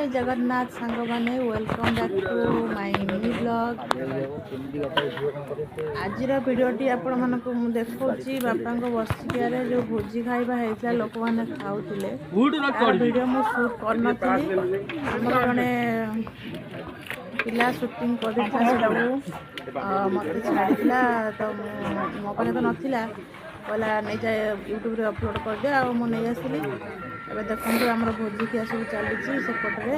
जय जगन्नाथ सांग मैंने welcome back to my mini blog. आज भिडियोटी आपण मानक देखौछि बापा को बसिकिया जो भोजी खाइबा होता लोक मैंने खाऊले वीडियो मुझे शूट कर जड़े पिला शूटिंग कर मत छाड़ा तो मो पाखे तो नाला कहला नहीं जाए यूट्यूब रे अपलोड कर दे आ मुझे नहीं आसली। एवं देखो आम भोजी खिया सब चली सेपटे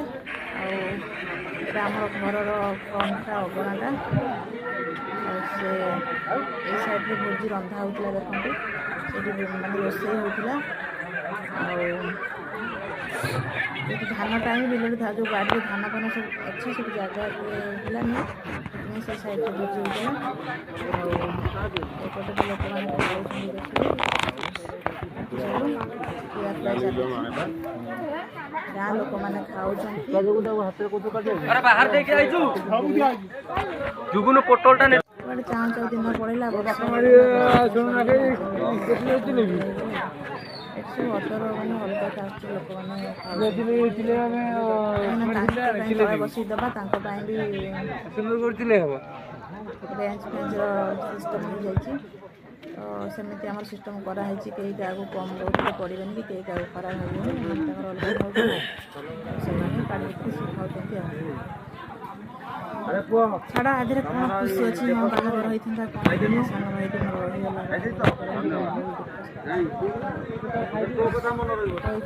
आम घर फ्रंटा अगणाटा से ये साइड भोजी रंधा होता देखो से मानते रोसे होता धान टाइम बिल जो बाड़ी धान फान सब अच्छी सब जगह है से साइड भोजी होता एपटे लोक मैंने गाँ लोक मैंने चाह दिन पड़ेगा अदर मैंने अलग कास्ट लोक मैंने बसईदेवा रेंज फेंज सिस्टम हो जाए तो सेमती आम सिस्टम कराई कई क्या कम रोटे पड़े कि कई क्या खराब हो अलग छाड़ा आज कौन खुशी अच्छी मो बाहर रही था कौन सांग रही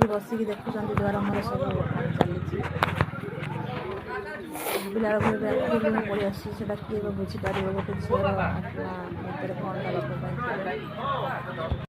बसिक देखुं द्वारा मोर सब चली पिला पड़े आसा किए बुझीपार गोटे झीर आत्मा भितर कौन लोक